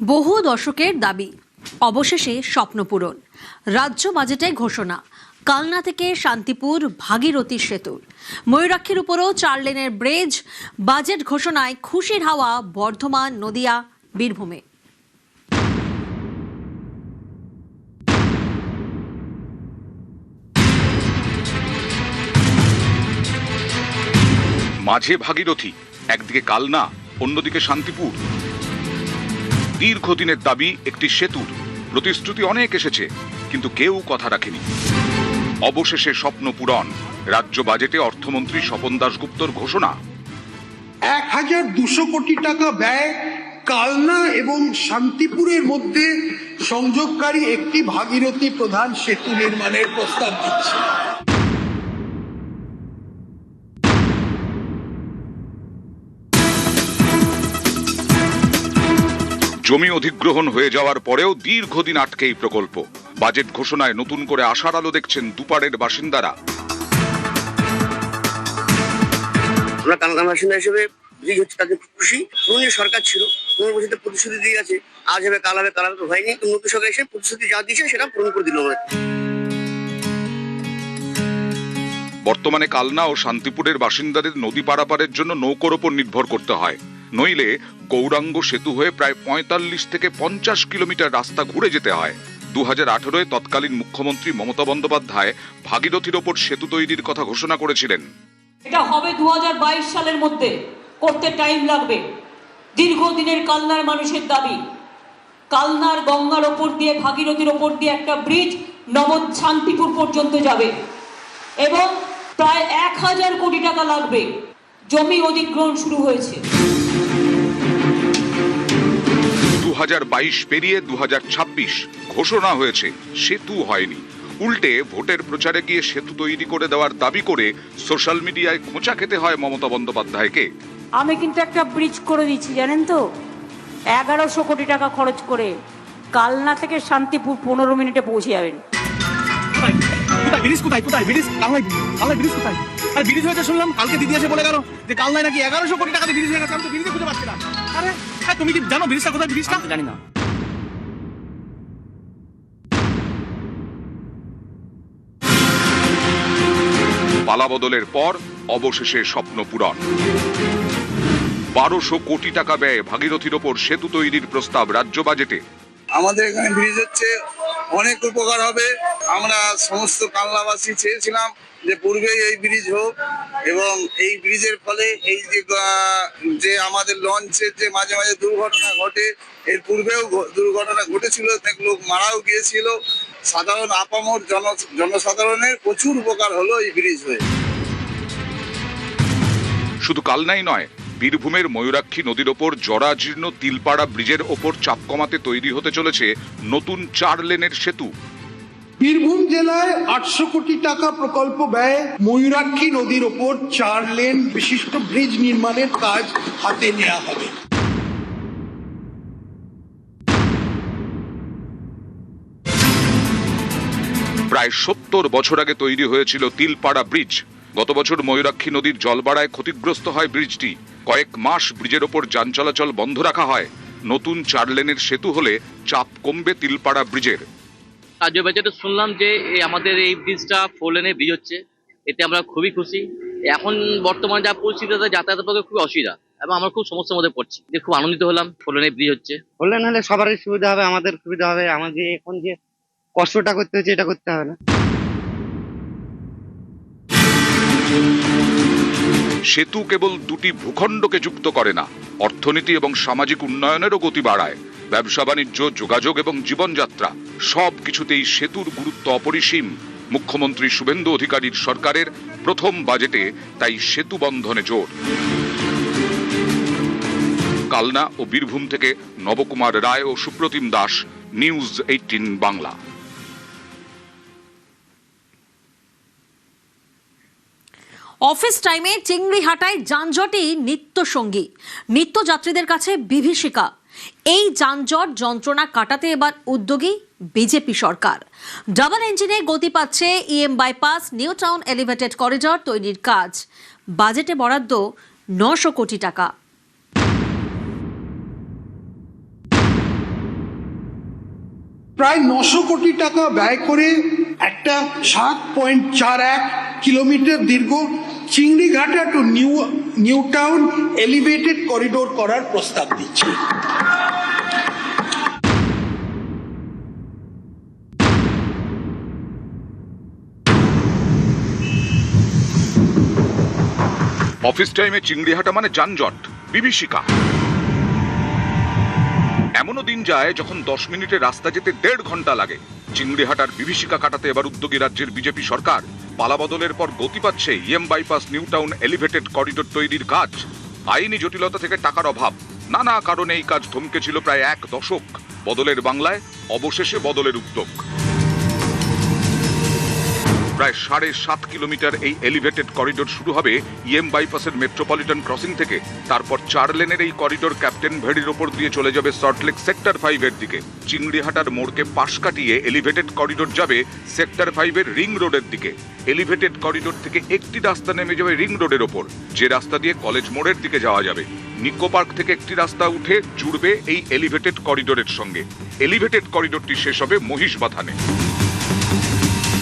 বহু দশকের দাবি অবশেষে স্বপ্নপূরণ। রাজ্য বাজেটে ঘোষণা, কালনা থেকে শান্তিপুর ভাগীরথী সেতুর ময়ূরাক্ষীর উপরও 4 লেনের ব্রিজ। বাজেট ঘোষণায় খুশির হাওয়া বর্ধমান, নদিয়া, বীরভূমে। মাঝে ভাগীরথী, একদিকে কালনা, অন্যদিকে শান্তিপুর। দীর্ঘদিনের দাবি একটি সেতুর। প্রতিশ্রুতি অনেক এসেছে, কিন্তু কেউ কথা রাখেনি। অবশেষে স্বপ্ন পূরণ। রাজ্য বাজেটে অর্থমন্ত্রী স্বপন দাশগুপ্তর ঘোষণা, 1200 কোটি টাকা ব্যয় কালনা এবং শান্তিপুরের মধ্যে সংযোগকারী একটি ভাগীরথী প্রধান সেতু নির্মাণের প্রস্তাব দিচ্ছে। জমি অধিগ্রহণ হয়ে যাওয়ার পরেও দীর্ঘদিন আটকে এই প্রকল্প। বাজেট ঘোষণায় নতুন করে আশার আলো দেখছেন দুপাড়ের বাসিন্দারা। আমরা কালনা বাসিন্দা হিসেবে ব্রিজ হচ্ছে তাদের খুশি। পুরনো সরকার ছিল, 15 বছর প্রতিশ্রুতি দিয়ে গেছে, আজ হবে কাল হবে, কাল হবে তো হয়নি। নতুন সরকার এসে প্রতিশ্রুতি যা দিয়েছে সেটা পূরণ করে দিল। বর্তমানে কালনা ও শান্তিপুরের বাসিন্দাদের নদী পারাপারের জন্য নৌকোর ওপর নির্ভর করতে হয়। নইলে গৌরাঙ্গ সেতু হয়ে প্রায় 45 থেকে 50 কিলোমিটার রাস্তা ঘুরে যেতে হয়। 2018-এ তৎকালীন মুখ্যমন্ত্রী মমতা বন্দ্যোপাধ্যায় ভাগীরথীর ওপর সেতু তৈরির কথা ঘোষণা করেছিলেন। এটা হবে 2022 সালের মধ্যে, করতে টাইম লাগবে। দীর্ঘদিনের কালনার মানুষের দাবি, কালনার গঙ্গার ওপর দিয়ে ভাগীরথীর ওপর দিয়ে একটা ব্রিজ নবদ শান্তিপুর পর্যন্ত যাবে এবং প্রায় 1000 কোটি টাকা লাগবে। জমি অধিগ্রহণ শুরু হয়েছে। 2022 পেরিয়ে 2026 ঘোষণা হয়েছে, সেতু হয়নি। উল্টে ভোটের প্রচারে গিয়ে সেতু তৈরি করে দেওয়ার দাবি করে সোশ্যাল মিডিয়ায় খোঁচা খেতে হয় মমতা বন্দ্যোপাধ্যায়কে। আমি কিন্তু একটা ব্রিজ করে দিচ্ছি, জানেন তো, 1100 কোটি টাকা খরচ করে কালনা থেকে শান্তিপুর 15 মিনিটে পৌঁছে যাবেন। ব্রিজ হয়েছে শুনলাম, কালকে দিদি এসে বলে গেল যে কালনায় নাকি 1100 কোটি টাকা ব্রিজ হয়ে গেছে। আমি তো ব্রিজে খুঁজে পাচ্ছি না। আরে হ্যাঁ, তুমি কি জানো ব্রিজটা কোথায়? ব্রিজটা জানি না। পালাবদলের পর অবশেষে স্বপ্ন পূরণ। 1200 কোটি টাকা ব্যয়ে ভাগীরথীর ওপর সেতু তৈরির প্রস্তাব রাজ্য বাজেটে। আমাদের এখানে ব্রিজ হচ্ছে, অনেক উপকার হবে। আমরা সমস্ত কালনাবাসী চেয়েছিলাম যে পূর্বেই এই ব্রিজ হোক, এবং এই ব্রিজের ফলে এই যে আমাদের লঞ্চের যে মাঝে মাঝে দুর্ঘটনা ঘটে, এর পূর্বেও দুর্ঘটনা ঘটেছিল, অনেক লোক মারাও গিয়েছিল। সাধারণ আপামর জনসাধারণের প্রচুর উপকার হলো এই ব্রিজ হয়ে। শুধু কালনাই নয়, বীরভূমের ময়ূরাক্ষী নদীর ওপর জরাজীর্ণ তিলপাড়া ব্রিজের ওপর চাপ কমাতে তৈরি হতে চলেছে নতুন 4 লেনের সেতু। বীরভূম জেলায় 800 কোটি টাকা প্রকল্প ব্যয়ে ময়ূরাক্ষী নদীর ওপর 4 লেন বিশিষ্ট ব্রিজ নির্মাণের কাজ হাতে নেওয়া হবে। প্রায় 70 বছর আগে তৈরি হয়েছিল তিলপাড়া ব্রিজ। গত বছর ময়ূরাক্ষী নদীর জল বাড়ায় ক্ষতিগ্রস্ত হয় ব্রিজটি। কয়েক মাস ব্রিজের ওপর যান চলাচল বন্ধ রাখা হয়। নতুন 4 লেনের সেতু হলে চাপ কমবে তিলপাড়া ব্রিজের। রাজ্য বাজেটে শুনলাম যে আমাদের এই ব্রিজটা 4 লেনের ব্রিজ হচ্ছে, এতে আমরা খুবই খুশি। এখন বর্তমানে যা পরিস্থিতি, যাতায়াতের পক্ষে খুব অসুবিধা এবং আমরা খুব সমস্যার মধ্যে পড়ছি। খুব আনন্দিত হলাম 4 লেনের ব্রিজ হচ্ছে। 4 লেন হলে সবারই সুবিধা হবে, আমাদের সুবিধা হবে। আমাদের এখন যে কষ্টটা করতে হচ্ছে, এটা করতে হবে না। সেতু কেবল দুটি ভূখণ্ডকে যুক্ত করে না, অর্থনীতি এবং সামাজিক উন্নয়নেরও গতি বাড়ায়। ব্যবসা বাণিজ্য, যোগাযোগ এবং জীবনযাত্রা সব কিছুতেই সেতুর গুরুত্ব অপরিসীম। মুখ্যমন্ত্রী শুভেন্দু অধিকারীর সরকারের প্রথম বাজেটে তাই সেতু বন্ধনে জোর। কালনা ও বীরভূম থেকে নবকুমার রায় ও সুপ্রতিম দাস, নিউজ 18 বাংলা। অফিস টাইমে চিংড়িহাটায় যানজটই নিত্যসঙ্গী, নিত্যযাত্রীদের কাছে বিভীষিকা। এই যানজট যন্ত্রণা কাটাতে এবার উদ্যোগী বিজেপি সরকার। ডাবল ইঞ্জিনে গতি পাচ্ছে EM bypass new town elevated corridor তৈরির কাজ। বাজেটে বরাদ্দ 900 কোটি টাকা। প্রায় 900 কোটি টাকা ব্যয় করে একটা 7.41 কিলোমিটার দীর্ঘ Chingrighata two new town elevated corridor করার প্রস্তাব দিচ্ছে। অফিস টাইমে চিংড়িহাটা মানে যানজট, বিভীষিকা। এমনও দিন যায় যখন 10 মিনিটে রাস্তা যেতে 1.5 ঘন্টা লাগে। চিংড়িহাটার বিভীষিকা কাটাতে এবার উদ্যোগী রাজ্যের বিজেপি সরকার। পালাবদলের পর গতি পাচ্ছে EM bypass new town elevated corridor তৈরির কাজ। আইনি জটিলতা থেকে টাকার অভাব, নানা কারণে এই কাজ থমকে ছিল প্রায় 1 দশক। বদলের বাংলায় অবশেষে বদলের উদ্যোগ। প্রায় 7.5 কিলোমিটার এই এলিভেটেড করিডোর শুরু হবে ইএম বাইপাসের মেট্রোপলিটন ক্রসিং থেকে। তারপর 4 লেনের এই করিডোর ক্যাপ্টেন ভেড়ির ওপর দিয়ে চলে যাবে সল্টলেক সেক্টর 5 এর দিকে। চিংড়িহাটার মোড়কে পাশ কাটিয়ে এলিভেটেড করিডোর যাবে সেক্টর 5 এর রিং রোডের দিকে। এলিভেটেড করিডোর থেকে একটি রাস্তা নেমে যাবে রিং রোডের ওপর, যে রাস্তা দিয়ে কলেজ মোড়ের দিকে যাওয়া যাবে। নিকো পার্ক থেকে একটি রাস্তা উঠে জুড়বে এই এলিভেটেড করিডোরের সঙ্গে। এলিভেটেড করিডোরটি শেষ হবে মহিষবাথানে।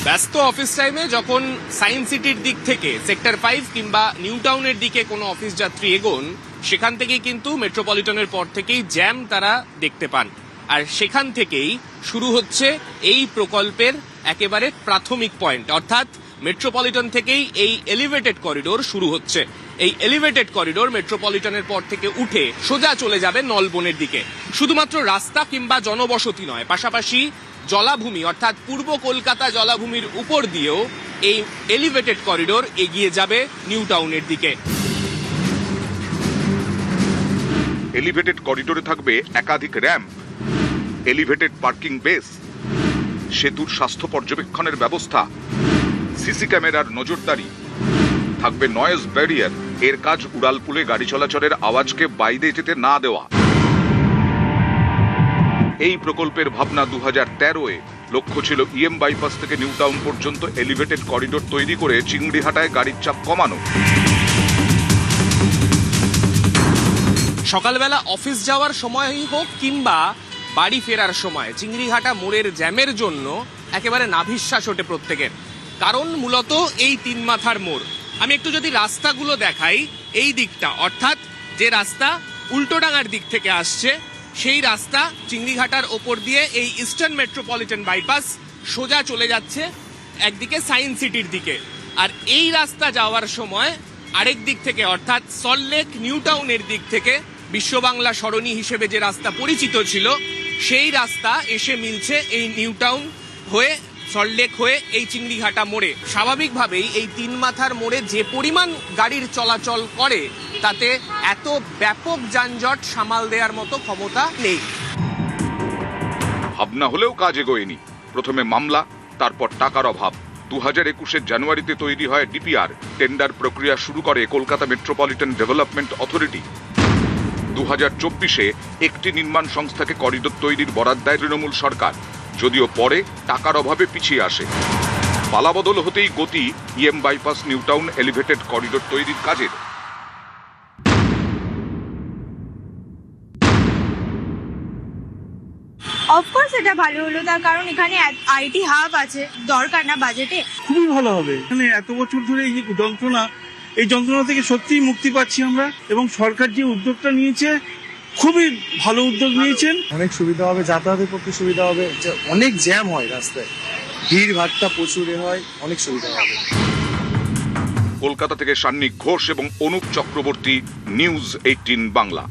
ব্যস্ত অফিস টাইমে যখন সায়েন্স সিটির দিক থেকে সেক্টর 5 কিংবা নিউ টাউনের দিকে কোনো অফিস যাত্রী এগোন, সেখান থেকেই কিন্তু মেট্রোপলিটনের পর থেকেই জ্যাম তারা দেখতে পান। আর সেখান থেকেই শুরু হচ্ছে এই প্রকল্পের একেবারে প্রাথমিক পয়েন্ট, অর্থাৎ মেট্রোপলিটন থেকেই এই এলিভেটেড করিডোর শুরু হচ্ছে। এই এলিভেটেড করিডোর মেট্রোপলিটনের পর থেকে উঠে সোজা চলে যাবে নলবনের দিকে। শুধুমাত্র রাস্তা কিংবা জনবসতি নয়, পাশাপাশি জলাভূমি অর্থাৎ পূর্ব কলকাতা জলাভূমির উপর দিয়েও এই এলিভেটেড করিডোর এগিয়ে যাবে নিউ টাউনের দিকে। এলিভেটেড করিডোরে থাকবে একাধিক র্যাম্প, এলিভেটেড পার্কিং বেস, সেতুর স্বাস্থ্য পর্যবেক্ষণের ব্যবস্থা, সিসি ক্যামেরার নজরদারি, থাকবে নয়েজ ব্যারিয়ার। এর কাজ উড়ালপুলে গাড়ি চলাচলের আওয়াজকে বাইরে যেতে না দেওয়া। এই প্রকল্পের ভাবনা 2013-এ। লক্ষ্য ছিল ইএম বাইপাস থেকে নিউ টাউন পর্যন্ত এলিভেটেড করিডোর তৈরি করে চিংড়িহাটায় গাড়ির চাপ কমানো। সকালবেলা অফিস যাওয়ার সময়ই হোক কিংবা বাড়ি ফেরার সময় চিংড়িহাটা মোড়ের জ্যামের জন্য একেবারে নাভিশ্বাস ওঠে প্রত্যেকের। কারণ মূলত এই 3 মাথার মোড়। আমি একটু যদি রাস্তাগুলো দেখাই, এই দিকটা অর্থাৎ যে রাস্তা উল্টোডাঙার দিক থেকে আসছে, সেই রাস্তা চিংড়িঘাটার ওপর দিয়ে এই ইস্টার্ন মেট্রোপলিটন বাইপাস সোজা চলে যাচ্ছে একদিকে সায়েন্স সিটির দিকে। আর এই রাস্তা যাওয়ার সময় আরেক দিক থেকে অর্থাৎ সল্টলেক নিউ টাউনের দিক থেকে বিশ্ববাংলা সরণি হিসেবে যে রাস্তা পরিচিত ছিল, সেই রাস্তা এসে মিলছে এই নিউ টাউন হয়ে সল্টলেক হয়ে এই চিংড়িঘাটা মোড়ে। স্বাভাবিকভাবেই এই 3 মাথার মোড়ে যে পরিমাণ গাড়ির চলাচল করে, তাতে এত ব্যাপক যানজট সামাল দেওয়ার মতো ক্ষমতা নেই। ভাবনা হলেও কাজ এগোয়নি। প্রথমে মামলা, তারপর টাকার অভাব। 2021-এর জানুয়ারিতে তৈরি হয় ডিপিআর। টেন্ডার প্রক্রিয়া শুরু করে কলকাতা মেট্রোপলিটন ডেভেলপমেন্ট অথরিটি। 2024-এ একটি নির্মাণ সংস্থাকে করিডোর তৈরির বরাদ দেয় তৃণমূল সরকার, যদিও পরে টাকার অভাবে পিছিয়ে আসে। পালাবদল হতেই গতি EM bypass new town elevated corridor তৈরির কাজের। অফকোর্স এটা ভালো হলো, তার কারণ এখানে আইটি হাব আছে, দরকার না বাজেটে। খুবই ভালো হবে। এখানে এত বছর ধরে এই যে যন্ত্রণা, এই যন্ত্রণা থেকে সত্যিই মুক্তি পাচ্ছি আমরা। এবং সরকার যে উদ্যোগটা নিয়েছে, খুবই ভালো উদ্যোগ নিয়েছেন। অনেক সুবিধা হবে, যাতায়াতের পক্ষে সুবিধা হবে। অনেক জ্যাম হয় রাস্তায়, ভিড় ভাট্টা প্রচুর হয়, অনেক সুবিধা হবে। কলকাতা থেকে সান্নিক ঘোষ এবং অনুপ চক্রবর্তী, নিউজ 18 বাংলা।